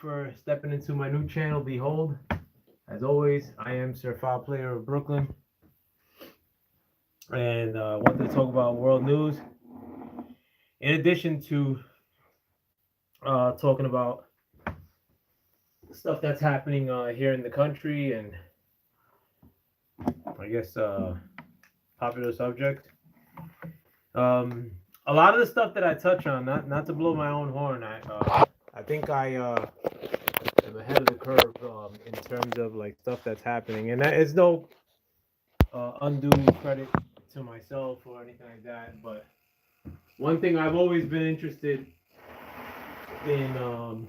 for stepping into my new channel. Behold, as always, I am Sir Foul Player of Brooklyn, and I wanted to talk about world news. In addition to talking about stuff that's happening here in the country, and I guess popular subject. Um, a lot of the stuff that I touch on, not to blow my own horn, I think I am ahead of the curve in terms of like stuff that's happening, and that is no undue credit to myself or anything like that. But one thing I've always been interested in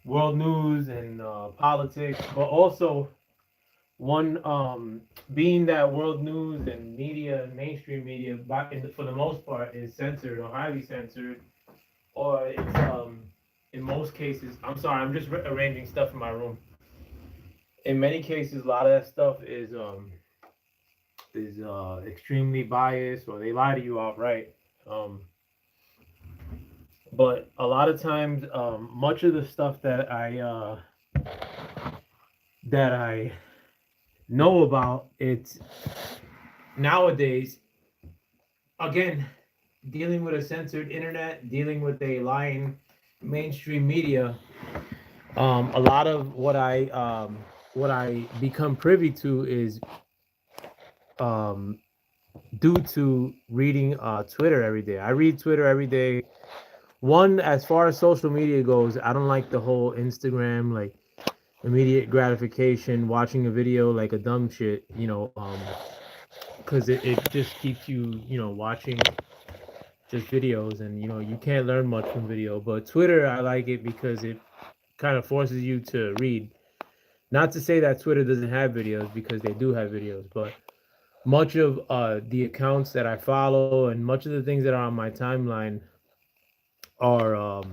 world news and politics, but also one being that world news and media, mainstream media, for the most part, is censored or highly censored, or it's in most cases. I'm sorry, I'm just arranging stuff in my room. In many cases, a lot of that stuff is extremely biased, or they lie to you outright. Um, but a lot of times, much of the stuff that I know about, it's nowadays, again, dealing with a censored internet, dealing with a lying mainstream media. A lot of what I become privy to is um, due to reading Twitter every day. I read Twitter every day. One, as far as social media goes, I don't like the whole Instagram, like immediate gratification, watching a video like a dumb shit, because it just keeps you, watching just videos, and you can't learn much from video. But Twitter, I like it because it kind of forces you to read. Not to say that Twitter doesn't have videos, because they do have videos, but much of the accounts that I follow and much of the things that are on my timeline are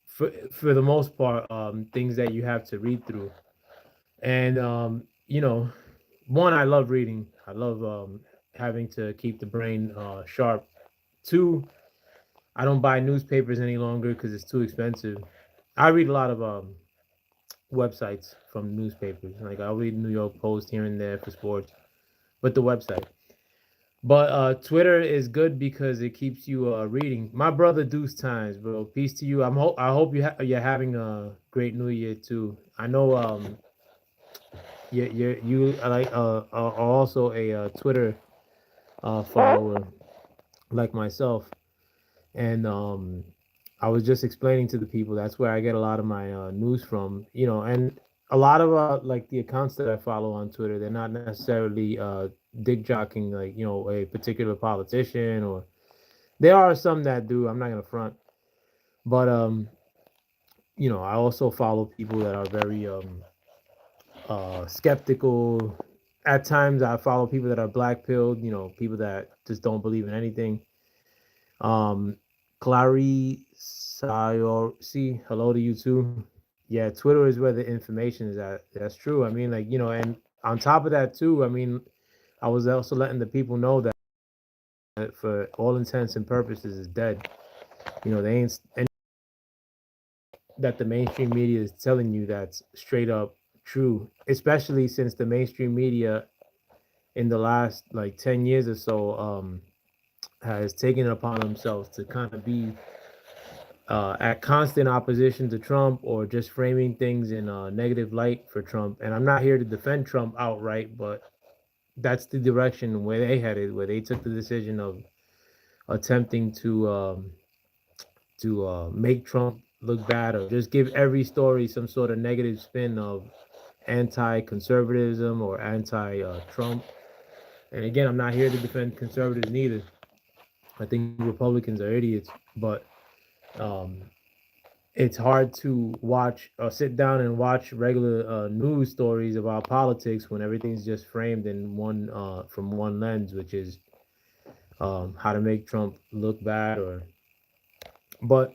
for the most part things that you have to read through. And one, I love reading. I love having to keep the brain sharp. Two, I don't buy newspapers any longer because it's too expensive. I read a lot of websites from newspapers. Like I'll read New York Post here and there for sports, but the website. But Twitter is good because it keeps you reading. My brother Deuce Times, bro. Peace to you. I hope you're having a great New Year too. I know you like are also a Twitter follower like myself, and I was just explaining to the people that's where I get a lot of my news from. And a lot of like the accounts that I follow on Twitter, they're not necessarily dick jocking like a particular politician, or there are some that do. I'm not gonna front, but I also follow people that are very skeptical. At times, I follow people that are black pilled. People that just don't believe in anything. Um, Clary Sayor, hello to you too. Yeah, Twitter is where the information is at. That's true. I mean, like and on top of that too, I mean, I was also letting the people know that for all intents and purposes is dead. They ain't and that the mainstream media is telling you that's straight up true. Especially since the mainstream media in the last like 10 years or so has taken it upon themselves to kind of be at constant opposition to Trump, or just framing things in a negative light for Trump. And I'm not here to defend Trump outright, but that's the direction where they headed, where they took the decision of attempting to make Trump look bad, or just give every story some sort of negative spin of anti-conservatism or anti-Trump. And again, I'm not here to defend conservatives neither. I think Republicans are idiots, but um, it's hard to watch or sit down and watch regular news stories about politics when everything's just framed in one from one lens, which is how to make Trump look bad. Or but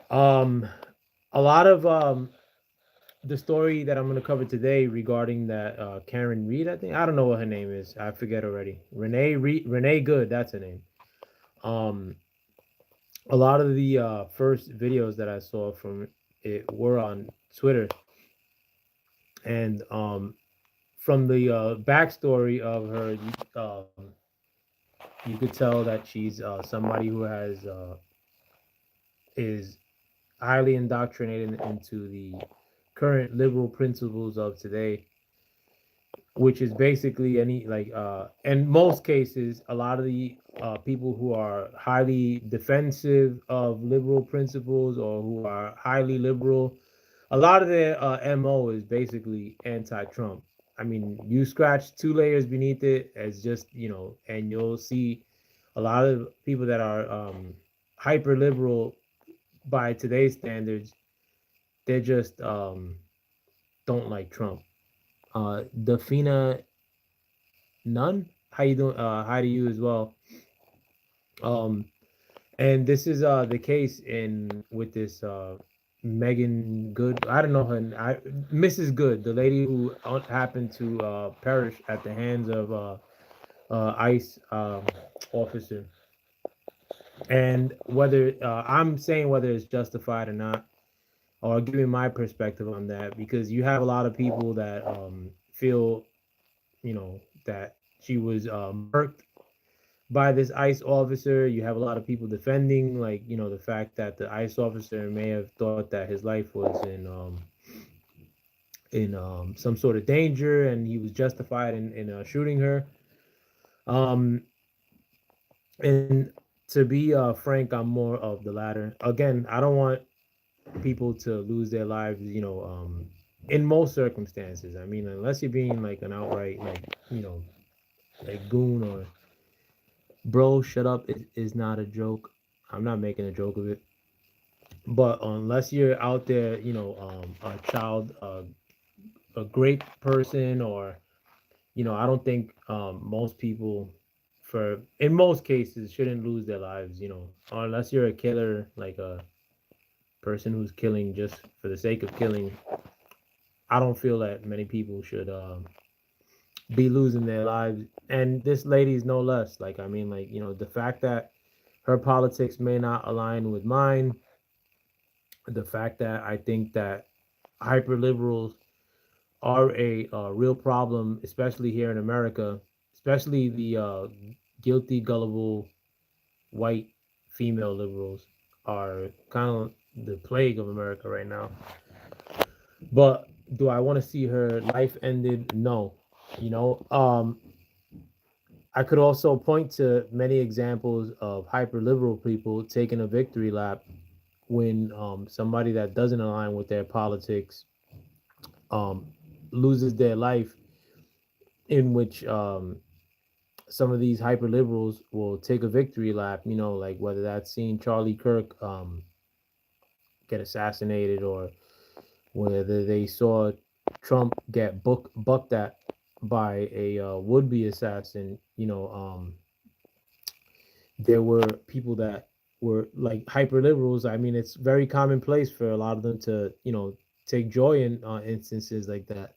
um, a lot of the story that I'm going to cover today regarding that Karen Reed, I don't know what her name is. I forget already. Renee Good, that's her name. Um, a lot of the first videos that I saw from it were on Twitter, and from the backstory of her, you could tell that she's somebody who has is highly indoctrinated into the current liberal principles of today, which is basically any like in most cases a lot of the people who are highly defensive of liberal principles or who are highly liberal, a lot of their mo is basically anti-Trump. I mean, you scratch two layers beneath it as just, and you'll see a lot of people that are hyper liberal by today's standards. They just don't like Trump. Dafina None. How you doing? Hi to you as well. Um, and this is the case in with this Megan Good. I don't know her. Mrs. Good, the lady who happened to perish at the hands of ICE officer. And whether I'm saying whether it's justified or not, or giving my perspective on that, because you have a lot of people that feel, that she was murked by this ICE officer. You have a lot of people defending, like, the fact that the ICE officer may have thought that his life was in some sort of danger, and he was justified in shooting her. Um, and to be frank, I'm more of the latter. Again, I don't want people to lose their lives, in most circumstances. I mean, unless you're being like an outright, like, like goon or bro, shut up is not a joke. I'm not making a joke of it. But unless you're out there, a child, a great person, or, I don't think most people, for in most cases, shouldn't lose their lives. Unless you're a killer, like a person who's killing just for the sake of killing. I don't feel that many people should be losing their lives, and this lady is no less. Like, I mean, like, the fact that her politics may not align with mine, the fact that I think that hyper liberals are a real problem, especially here in America, especially the guilty, gullible white female liberals are kind of the plague of America right now. But do I want to see her life ended? No. You know, I could also point to many examples of hyper liberal people taking a victory lap when somebody that doesn't align with their politics um, loses their life, in which some of these hyper liberals will take a victory lap, like whether that's seeing Charlie Kirk get assassinated, or whether they saw Trump get bucked at by a would be assassin. There were people that were like hyper liberals. I mean, it's very commonplace for a lot of them to, take joy in instances like that.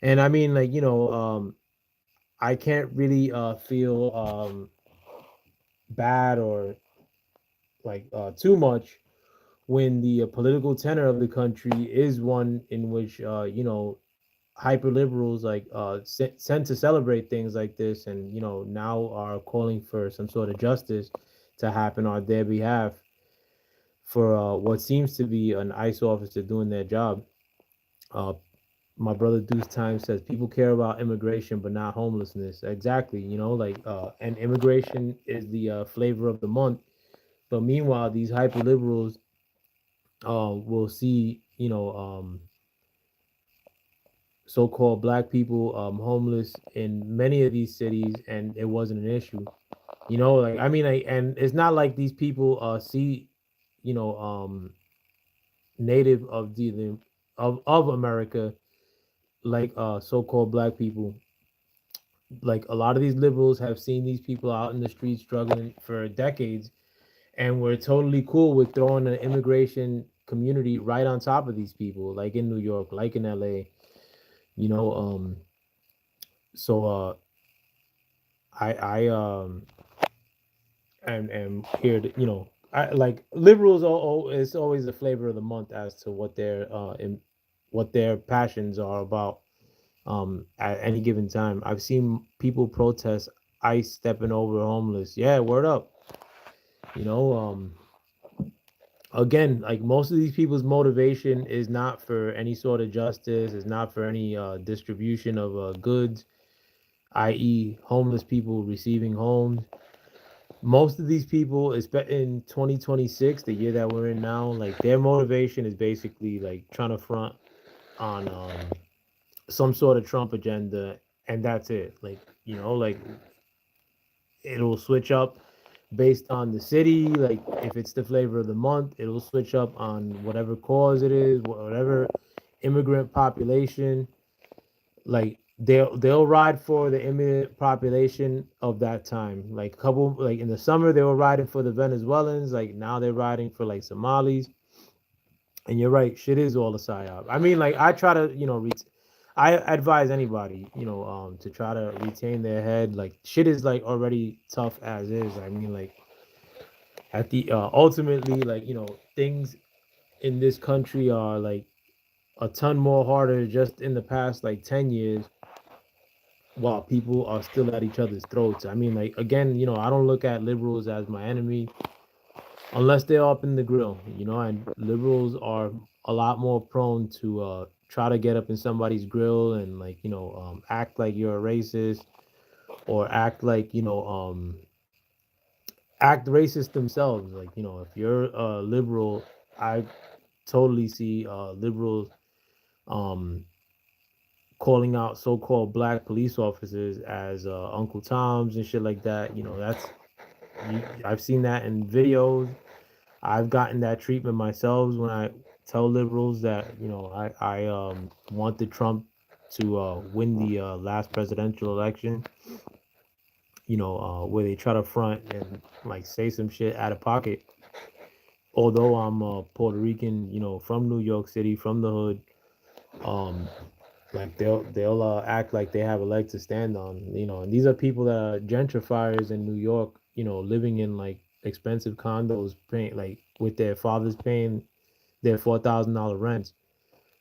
And I mean, like, I can't really feel bad or like too much when the political tenor of the country is one in which hyper liberals like tend to celebrate things like this, and now are calling for some sort of justice to happen on their behalf for what seems to be an ICE officer doing their job. Uh, my brother Deuce Time says people care about immigration but not homelessness. Exactly, like and immigration is the flavor of the month. But meanwhile, these hyper liberals will see, so-called black people homeless in many of these cities, and it wasn't an issue. Like, I mean, and it's not like these people see, you know, native of of America, like so-called black people. Like, a lot of these liberals have seen these people out in the streets struggling for decades, and we're totally cool with throwing an immigration community right on top of these people, like in New York, like in LA. You know, so I am here to, I like liberals. It's always the flavor of the month as to what their passions are about. At any given time, I've seen people protest ICE stepping over homeless. Yeah, word up. You know, again, like most of these people's motivation is not for any sort of justice. Is not for any distribution of goods, i.e., homeless people receiving homes. Most of these people, in 2026, the year that we're in now, like their motivation is basically like trying to front on some sort of Trump agenda, and that's it. Like like it'll switch up based on the city. Like if it's the flavor of the month, it'll switch up on whatever cause it is, whatever immigrant population. Like they'll ride for the immigrant population of that time. Like a couple, like in the summer they were riding for the Venezuelans. Like now they're riding for like Somalis. And you're right, shit is all a psyop. I mean, like I try to, I advise anybody, to try to retain their head. Like shit is like already tough as is. I mean, like at the ultimately, like things in this country are like a ton more harder just in the past like 10 years, while people are still at each other's throats. I mean, like again, I don't look at liberals as my enemy unless they're up in the grill, and liberals are a lot more prone to try to get up in somebody's grill and like, act like you're a racist, or act like, act racist themselves. Like, if you're a liberal, I totally see liberals um calling out so-called black police officers as Uncle Toms and shit like that. I've seen that in videos. I've gotten that treatment myself when I tell liberals that I wanted Trump to win the last presidential election. Where they try to front and like say some shit out of pocket. Although I'm Puerto Rican, from New York City, from the hood, um, like they'll act like they have a leg to stand on. And these are people that are gentrifiers in New York. Living in like expensive condos, paying like with their fathers paying their $4,000 rents,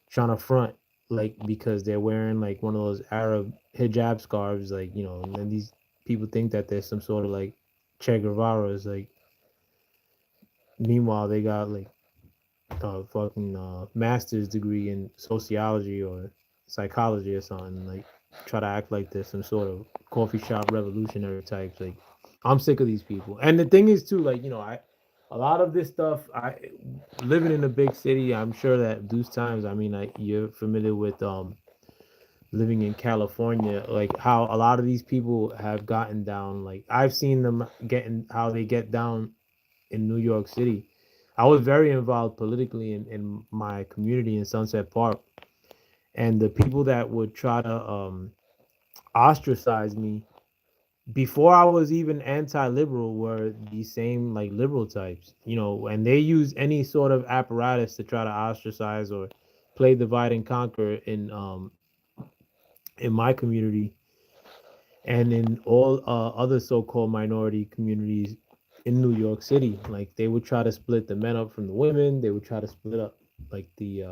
trying to front like because they're wearing like one of those Arab hijab scarves, like and then these people think that there's some sort of like Che Guevara's, like meanwhile they got like fucking master's degree in sociology or psychology or something. Like try to act like there's some sort of coffee shop revolutionary types. Like I'm sick of these people. And the thing is too, like a lot of this stuff. I living in a big city. I'm sure that those times. I mean, like you're familiar with living in California. Like how a lot of these people have gotten down. Like I've seen them getting how they get down in New York City. I was very involved politically in my community in Sunset Park, and the people that would try to ostracize me before I was even anti-liberal were these same like liberal types, and they use any sort of apparatus to try to ostracize or play divide and conquer in my community and in all other so-called minority communities in New York City. Like they would try to split the men up from the women. They would try to split up like the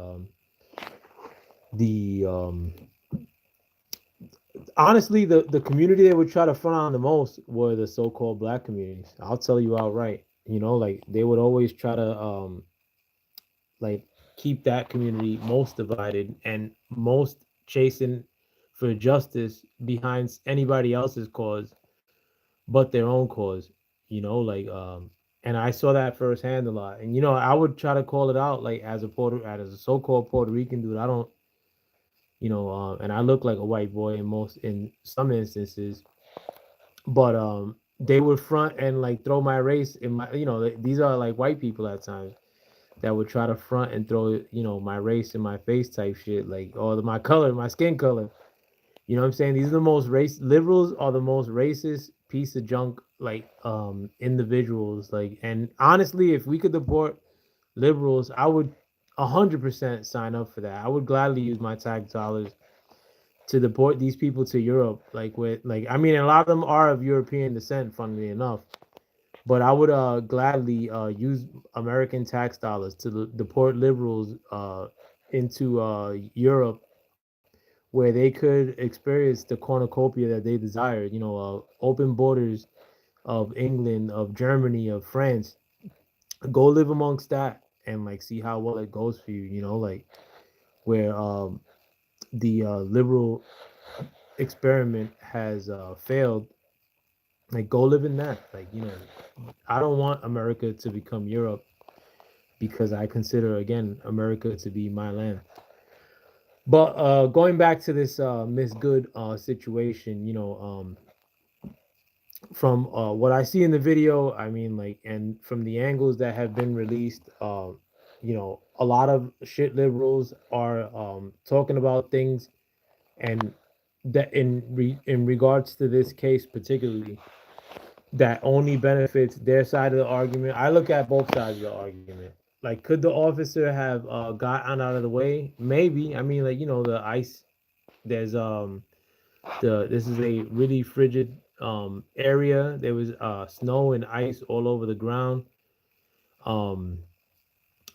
honestly the community they would try to front on the most were the so-called black communities. I'll tell you outright. Like they would always try to like keep that community most divided and most chasing for justice behind anybody else's cause but their own cause, like and I saw that firsthand a lot. And I would try to call it out like as a so-called Puerto Rican dude. I don't, and I look like a white boy in some instances, but they would front and like throw my race in my, these are like white people at times that would try to front and throw, my race in my face type shit, like or my color, my skin color. You know what I'm saying? These are the most race liberals are the most racist piece of junk like individuals. Like and honestly, if we could deport liberals, I would 100% sign up for that. I would gladly use my tax dollars to deport these people to Europe. Like with like I mean a lot of them are of European descent, funnily enough. But I would gladly use American tax dollars to deport liberals into Europe, where they could experience the cornucopia that they desired. Open borders of England, of Germany, of France. Go live amongst that and like see how well it goes for you. Like where the liberal experiment has failed. Like go live in that. Like I don't want America to become Europe because I consider again America to be my land. But going back to this Miss Good situation, from what I see in the video, I mean, like, and from the angles that have been released, a lot of shit liberals are talking about things, and that in regards to this case particularly, that only benefits their side of the argument. I look at both sides of the argument. Like, could the officer have gotten out of the way? Maybe. I mean, like, the ice. There's this is a really frigid area. There was snow and ice all over the ground. Um,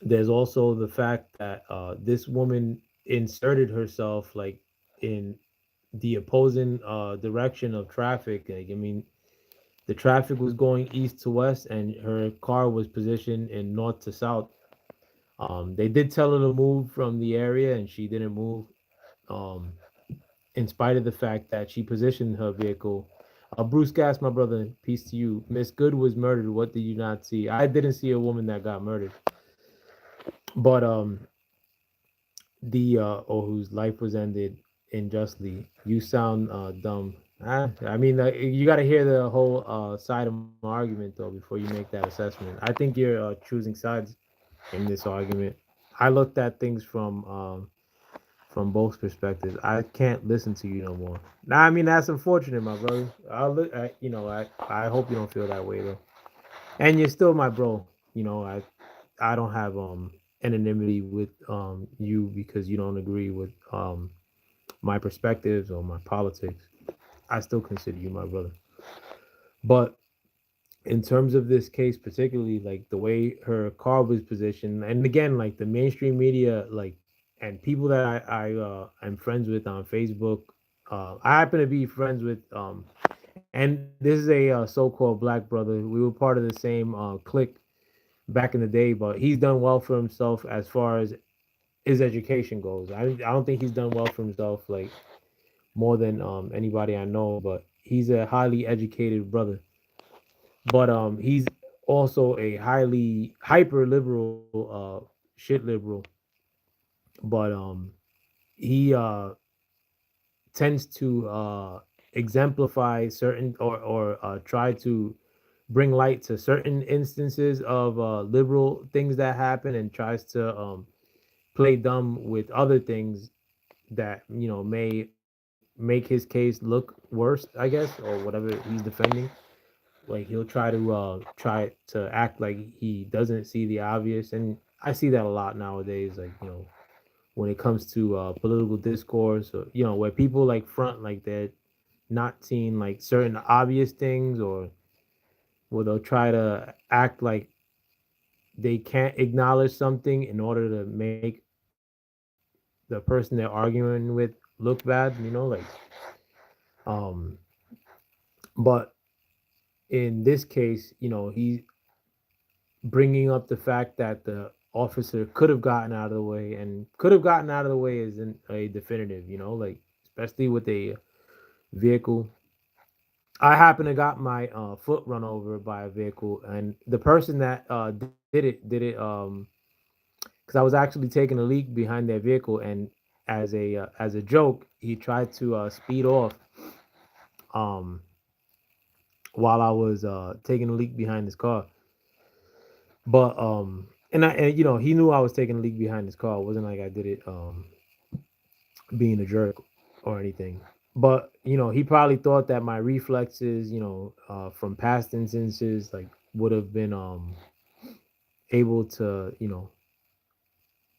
there's also the fact that this woman inserted herself like in the opposing direction of traffic. Like, I mean, the traffic was going east to west, and her car was positioned in north to south. They did tell her to move from the area, and she didn't move. Um, in spite of the fact that she positioned her vehicle. Bruce Gas, my brother, peace to you. Miss Good was murdered. What did you not see? I didn't see a woman that got murdered, but the or whose life was ended unjustly. You sound dumb. I mean, you got to hear the whole side of my argument though before you make that assessment. I think you're choosing sides in this argument. I looked at things from both perspectives. I can't listen to you no more. Nah, I mean that's unfortunate, my brother. I'll look. I hope you don't feel that way though. And you're still my bro. I don't have anonymity with you because you don't agree with my perspectives or my politics. I still consider you my brother. But in terms of this case particularly, like the way her car was positioned, and again, like the mainstream media, like and people that I am friends with on Facebook. I happen to be friends with and this is a so-called black brother. We were part of the same clique back in the day, but he's done well for himself as far as his education goes. I don't think he's done well for himself like more than anybody I know, but he's a highly educated brother. But he's also a highly hyper liberal shit liberal. But he tends to exemplify certain or try to bring light to certain instances of liberal things that happen, and tries to play dumb with other things that may make his case look worse, I guess, or whatever he's defending. Like he'll try to act like he doesn't see the obvious, and I see that a lot nowadays. Like when it comes to political discourse, or where people like front like they're not seeing like certain obvious things, or where they'll try to act like they can't acknowledge something in order to make the person they're arguing with look bad. Um, but in this case, he's bringing up the fact that the officer could have gotten out of the way, and could have gotten out of the way isn't a definitive, like especially with a vehicle. I happen to got my foot run over by a vehicle, and the person that did it because I was actually taking a leak behind their vehicle, and as a joke, he tried to speed off um while I was taking a leak behind his car. But and he knew I was taking a leak behind his car. It wasn't like I did it being a jerk or anything. But he probably thought that my reflexes, from past instances, like would have been able to,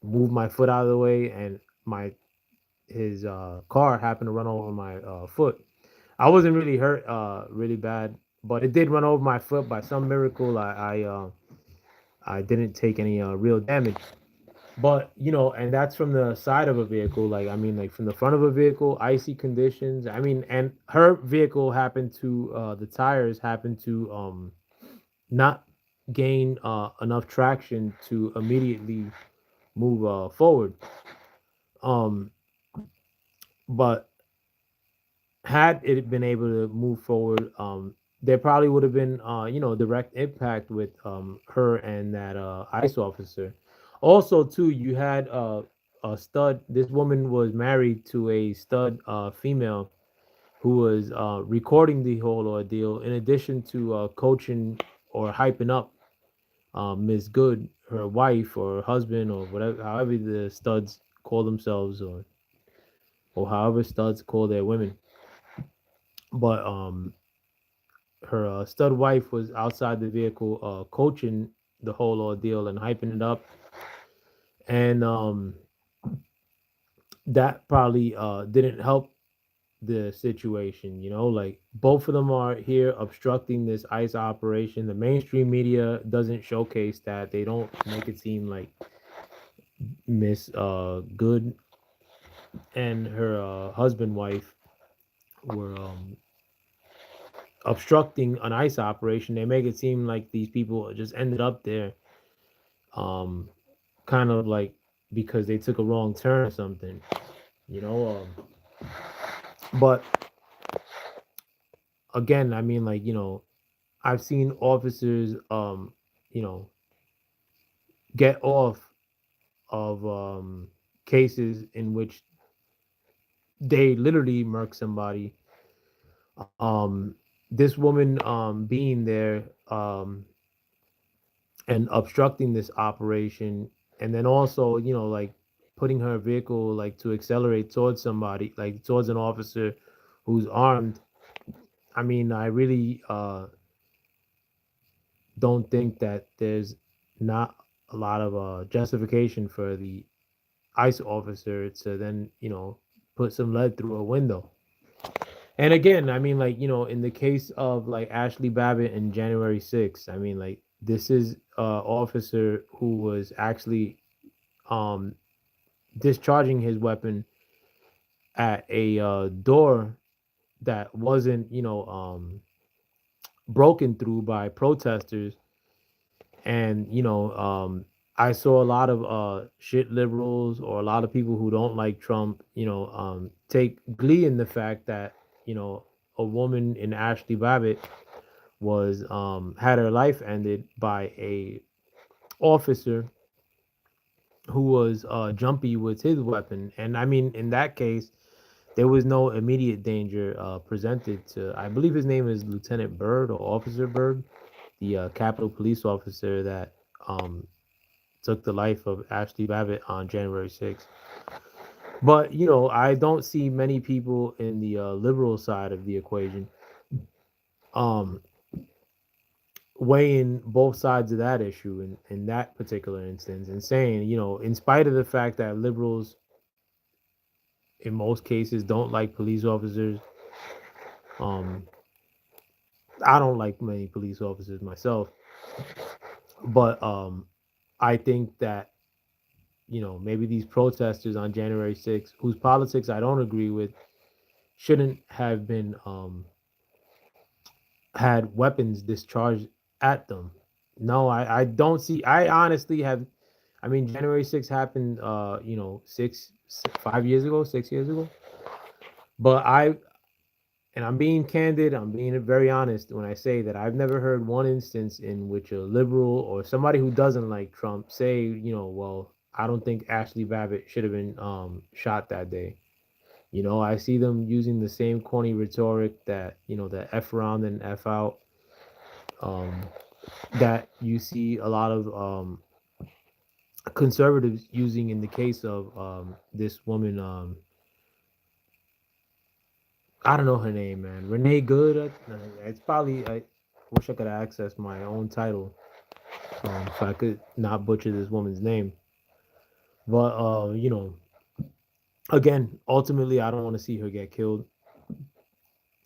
move my foot out of the way, and my his car happened to run over my foot. I wasn't really hurt really bad. but it did run over my foot. By some miracle, I didn't take any real damage. But and that's from the side of a vehicle. Like I mean, like from the front of a vehicle, icy conditions. I mean, and her vehicle happened to the tires happened to not gain enough traction to immediately move forward. Um, but had it been able to move forward, there probably would have been, direct impact with her and that ICE officer. Also, too, you had a stud. This woman was married to a stud female who was recording the whole ordeal, in addition to coaching or hyping up Miss Good, her wife or husband or whatever, however the studs call themselves, or however studs call their women. But her stud wife was outside the vehicle coaching the whole ordeal and hyping it up, and that probably didn't help the situation. Like both of them are here obstructing this ICE operation. The mainstream media doesn't showcase that. They don't make it seem like Miss Good and her husband wife were obstructing an ICE operation. They make it seem like these people just ended up there, um, kind of like because they took a wrong turn or something, you know. But again, I mean, like I've seen officers, you know, get off of cases in which they literally murk somebody. Um, this woman being there and obstructing this operation, and then also like putting her vehicle like to accelerate towards somebody, like towards an officer who's armed. I mean, I really don't think that there's not a lot of justification for the ICE officer to then put some lead through a window. And again, I mean, like in the case of like Ashley Babbitt and January 6th, I mean, like this is officer who was actually um discharging his weapon at a door that wasn't broken through by protesters. And I saw a lot of shit liberals, or a lot of people who don't like Trump, take glee in the fact that a woman in Ashley Babbitt was had her life ended by a officer who was jumpy with his weapon. And I mean, in that case, there was no immediate danger presented to. I believe his name is Lieutenant Byrd or Officer Byrd, the Capitol Police officer that um, took the life of Ashley Babbitt on January 6th. But I don't see many people in the liberal side of the equation um, weighing both sides of that issue in that particular instance, and saying, in spite of the fact that liberals in most cases don't like police officers, um, I don't like many police officers myself, but I think that maybe these protesters on January 6th, whose politics I don't agree with, shouldn't have been had weapons discharged at them. No, I don't see. I honestly have. I mean, January 6th happened, 5 years ago, 6 years ago. But and I'm being candid, I'm being very honest when I say that I've never heard one instance in which a liberal or somebody who doesn't like Trump say, well, I don't think Ashley Babbitt should have been shot that day. I see them using the same corny rhetoric that, the F around and F out, um, that you see a lot of conservatives using in the case of this woman. I don't know her name, man. Renee Good. It's probably. I wish I could access my own title, so I could not butcher this woman's name. But again, ultimately, I don't want to see her get killed,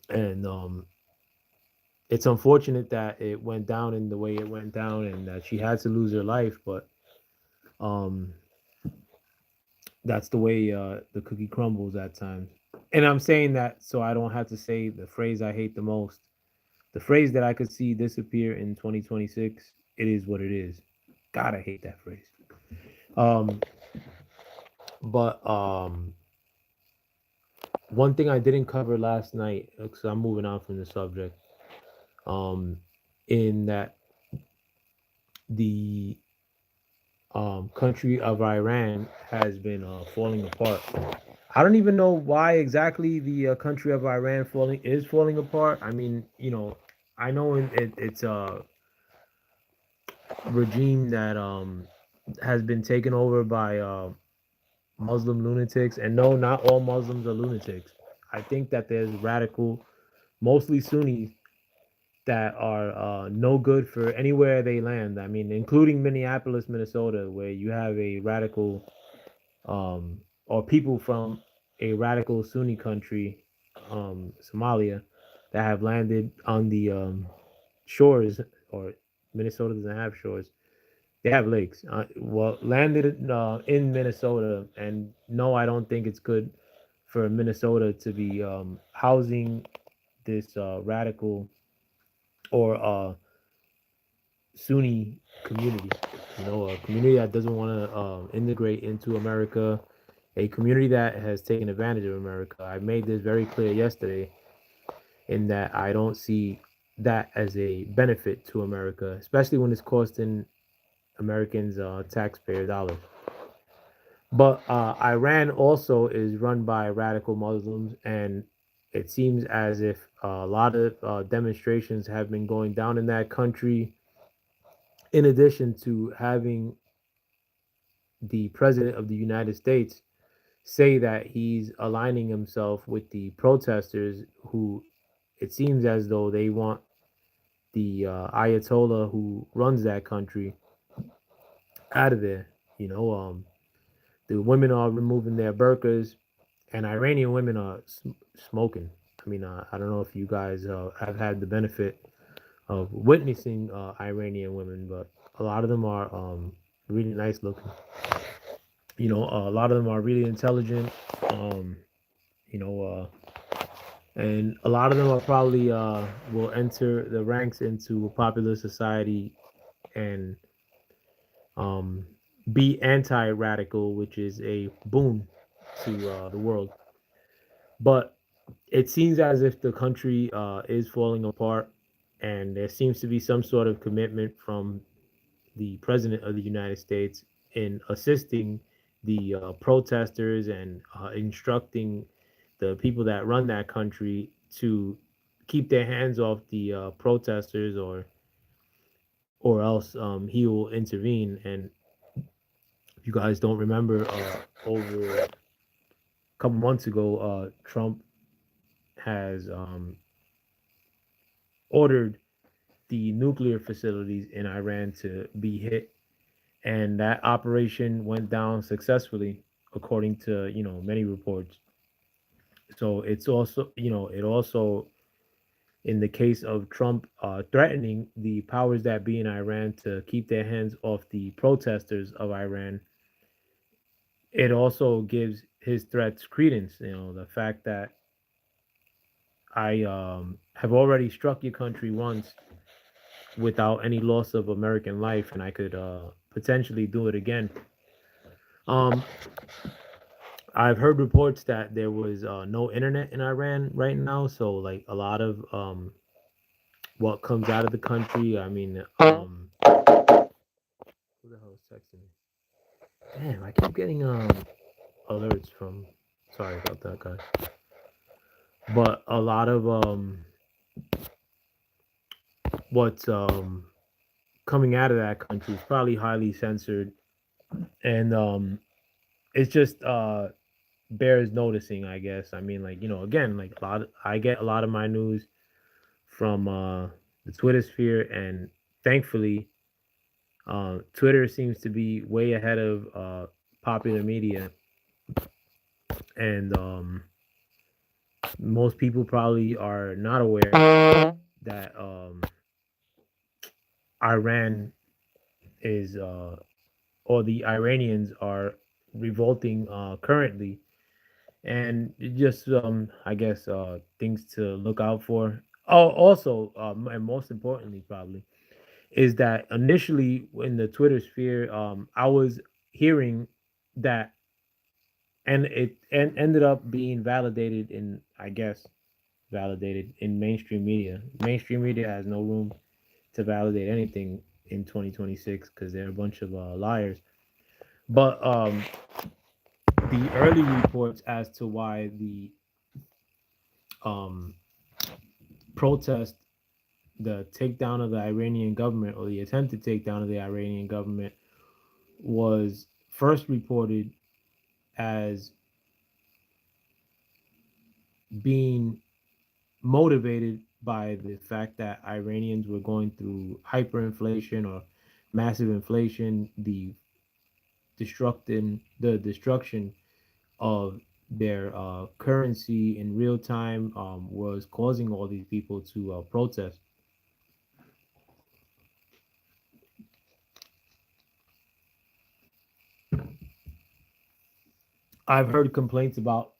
and it's unfortunate that it went down in the way it went down and that she had to lose her life, but um, that's the way the cookie crumbles at times. And I'm saying that so I don't have to say the phrase I hate the most. The phrase that I could see disappear in 2026, it is what it is. God, I hate that phrase. Um, but one thing I didn't cover last night, because I'm moving on from the subject, um, in that the country of Iran has been falling apart. I don't even know why exactly the country of Iran falling apart. I mean, I know it's a regime that has been taken over by Muslim lunatics, and no, not all Muslims are lunatics. I think that there's radical, mostly Sunnis, that are no good for anywhere they land. I mean, including Minneapolis, Minnesota, where you have a radical or people from a radical Sunni country, Somalia, that have landed on the shores, or Minnesota doesn't have shores. They have lakes. Well, landed in Minnesota, and no, I don't think it's good for Minnesota to be housing this radical or Sunni community. A community that doesn't want to integrate into America, a community that has taken advantage of America. I made this very clear yesterday in that I don't see that as a benefit to America, especially when it's costing Americans taxpayer dollars. But Iran also is run by radical Muslims, and it seems as if a lot of demonstrations have been going down in that country. In addition to having the president of the United States say that he's aligning himself with the protesters who it seems as though they want the Ayatollah who runs that country out of there. You know, the women are removing their burqas, and Iranian women are smoking. I mean, I don't know if you guys have had the benefit of witnessing Iranian women, but a lot of them are really nice looking. A lot of them are really intelligent. Um, you know, and a lot of them are probably will enter the ranks into a popular society and um, be anti-radical, which is a boon to the world. But it seems as if the country is falling apart, and there seems to be some sort of commitment from the president of the United States in assisting the protesters and instructing the people that run that country to keep their hands off the protesters, or else he will intervene. And if you guys don't remember, over a couple months ago, Trump has ordered the nuclear facilities in Iran to be hit, and that operation went down successfully, according to many reports. So it's also it also, in the case of Trump threatening the powers that be in Iran to keep their hands off the protesters of Iran, it also gives his threats credence. The fact that I have already struck your country once without any loss of American life, and I could potentially do it again. Um, I've heard reports that there was no internet in Iran right now, so like a lot of what comes out of the country. I mean, who the hell is texting me? Damn, I keep getting alerts from. Sorry about that, guys. But a lot of what's coming out of that country is probably highly censored, and it's just bears noticing, I guess. I mean, like again, like I get a lot of my news from the Twitter sphere, and thankfully, Twitter seems to be way ahead of popular media, and most people probably are not aware that Iran is or the Iranians are revolting currently, and just I guess things to look out for. Oh, also, and most importantly, probably is that initially in the Twitter sphere, I was hearing that, and ended up being validated in, I guess, validated in mainstream media. Mainstream media has no room to validate anything in 2026 because they're a bunch of liars. But the early reports as to why the um, protest, the takedown of the Iranian government, or the attempted takedown of the Iranian government, was first reported as being motivated by the fact that Iranians were going through hyperinflation or massive inflation, the destruction of their currency in real time was causing all these people to protest. I've heard complaints about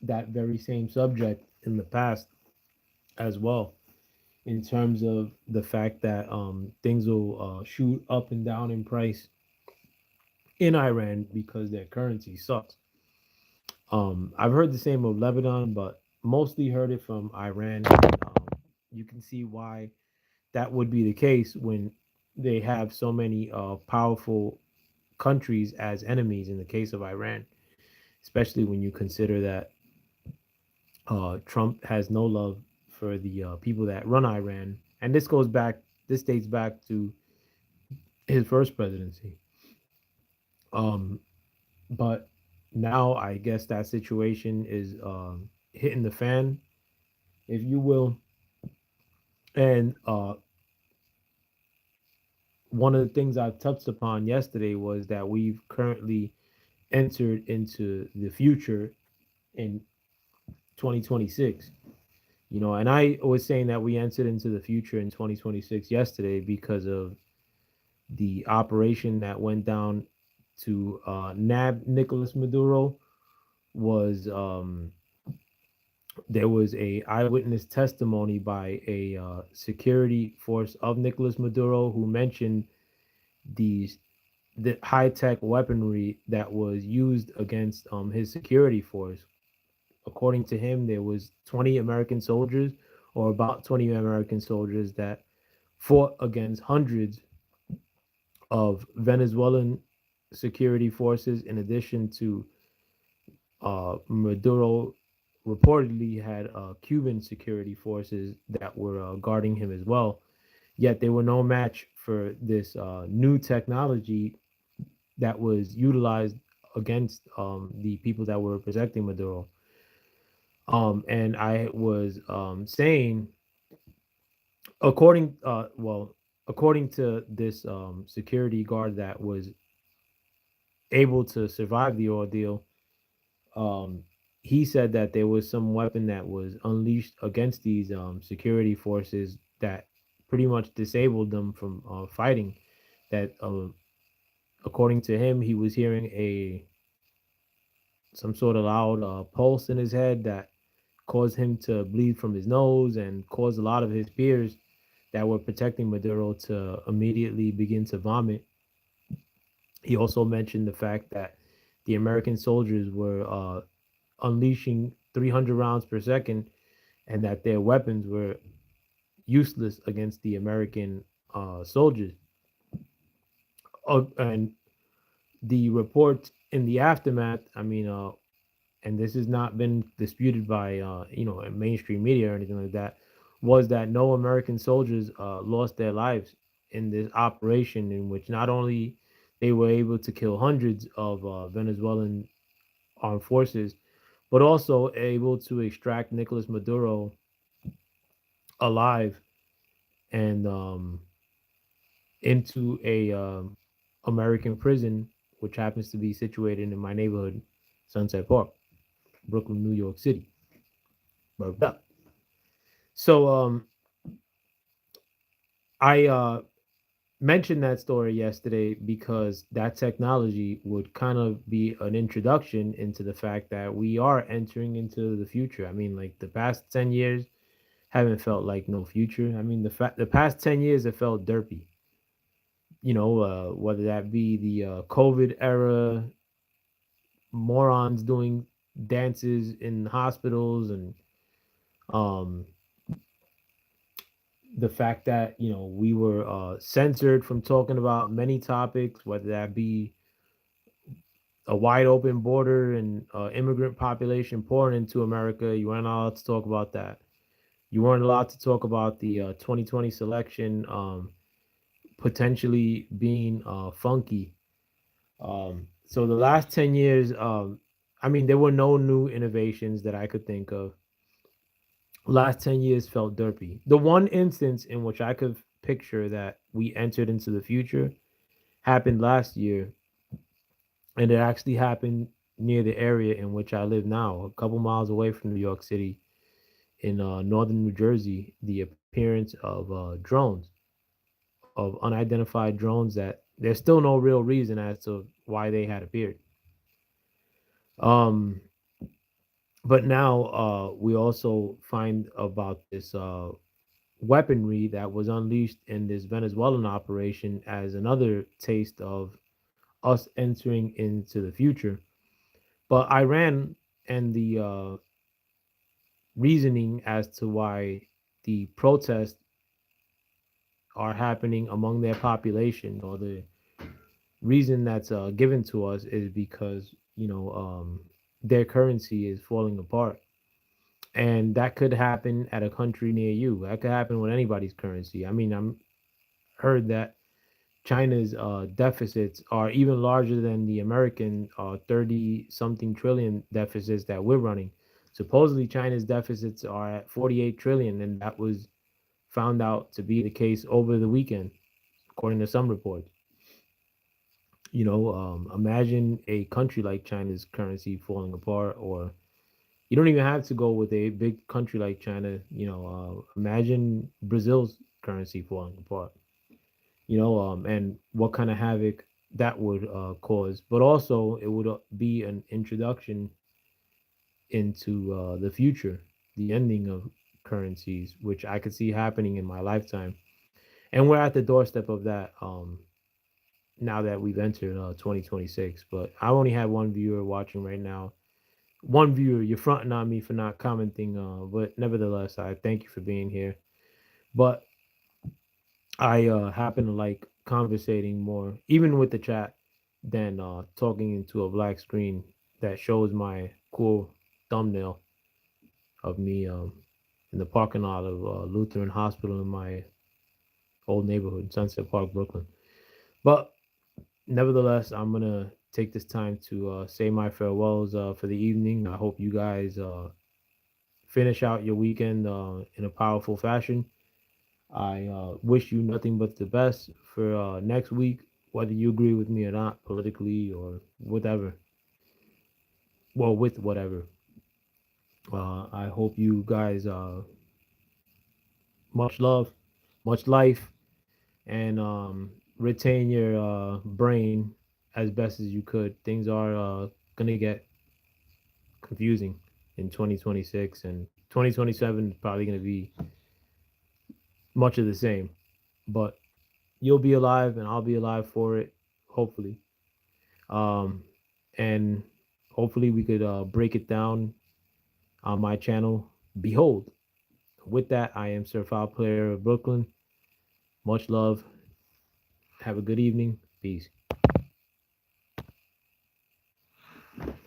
that very same subject in the past as well, in terms of the fact that things will shoot up and down in price in Iran because their currency sucks. I've heard the same of Lebanon, but mostly heard it from Iran. And, you can see why that would be the case when they have so many powerful countries as enemies in the case of Iran, especially when you consider that Trump has no love for the people that run Iran. And this dates back to his first presidency. Um, but now I guess that situation is hitting the fan, if you will. And one of the things I touched upon yesterday was that we've currently entered into the future in 2026. And I was saying that we entered into the future in 2026 yesterday because of the operation that went down to nab Nicolas Maduro. Was There was a eyewitness testimony by a security force of Nicolas Maduro who mentioned these the high tech weaponry that was used against his security force. According to him, there was 20 American soldiers, or about 20 American soldiers, that fought against hundreds of Venezuelan security forces, in addition to Maduro reportedly had Cuban security forces that were guarding him as well. Yet they were no match for this new technology that was utilized against the people that were protecting Maduro. And I was saying, according to this security guard that was able to survive the ordeal, um, he said that there was some weapon that was unleashed against these security forces that pretty much disabled them from fighting. That, according to him, he was hearing a some sort of loud pulse in his head that caused him to bleed from his nose and caused a lot of his peers that were protecting Maduro to immediately begin to vomit. He also mentioned the fact that the American soldiers were unleashing 300 rounds per second, and that their weapons were useless against the American soldiers. And the report in the aftermath, I mean, and this has not been disputed by mainstream media or anything like that, was that no American soldiers lost their lives in this operation, in which not only they were able to kill hundreds of Venezuelan armed forces, but also able to extract Nicolas Maduro alive and into a American prison, which happens to be situated in my neighborhood, Sunset Park, Brooklyn, New York City. But so I mentioned that story yesterday because that technology would kind of be an introduction into the fact that we are entering into the future. I mean, like the past 10 years haven't felt like no future. I mean, the past 10 years have felt derpy. Whether that be the COVID era, morons doing dances in hospitals, and um, the fact that we were censored from talking about many topics, whether that be a wide open border and immigrant population pouring into America. You weren't allowed to talk about that. You weren't allowed to talk about the 2020 selection potentially being funky. So the last 10 years, I mean, there were no new innovations that I could think of. Last 10 years felt derpy. The one instance in which I could picture that we entered into the future happened last year, and it actually happened near the area in which I live now, a couple miles away from New York City, in northern New Jersey. The appearance of drones, of unidentified drones, that there's still no real reason as to why they had appeared. Um, but now we also find about this weaponry that was unleashed in this Venezuelan operation as another taste of us entering into the future. But Iran and the reasoning as to why the protests are happening among their population, or the reason that's given to us, is because their currency is falling apart, and that could happen at a country near you. That could happen with anybody's currency. I mean, I'm heard that China's deficits are even larger than the American 30 something trillion deficits that we're running. Supposedly, China's deficits are at 48 trillion, and that was found out to be the case over the weekend, according to some reports. Imagine a country like China's currency falling apart, or you don't even have to go with a big country like China. Imagine Brazil's currency falling apart. And what kind of havoc that would cause. But also, it would be an introduction into the future, the ending of currencies, which I could see happening in my lifetime. And we're at the doorstep of that now that we've entered 2026. But I only had one viewer watching right now. One viewer, you're fronting on me for not commenting, but nevertheless, I thank you for being here. But I happen to like conversating more, even with the chat, than talking into a black screen that shows my cool thumbnail of me in the parking lot of Lutheran Hospital in my old neighborhood, Sunset Park, Brooklyn. But nevertheless, I'm gonna take this time to say my farewells for the evening. I hope you guys finish out your weekend in a powerful fashion. I wish you nothing but the best for next week, whether you agree with me or not, politically or whatever. Well, with whatever. I hope you guys much love, much life, and retain your brain as best as you could. Things are gonna get confusing in 2026, and 2027 is probably gonna be much of the same. But you'll be alive, and I'll be alive for it, hopefully. Um, and hopefully we could break it down on my channel. Behold, with that, I am Sir Foul Player of Brooklyn. Much love. Have a good evening. Peace.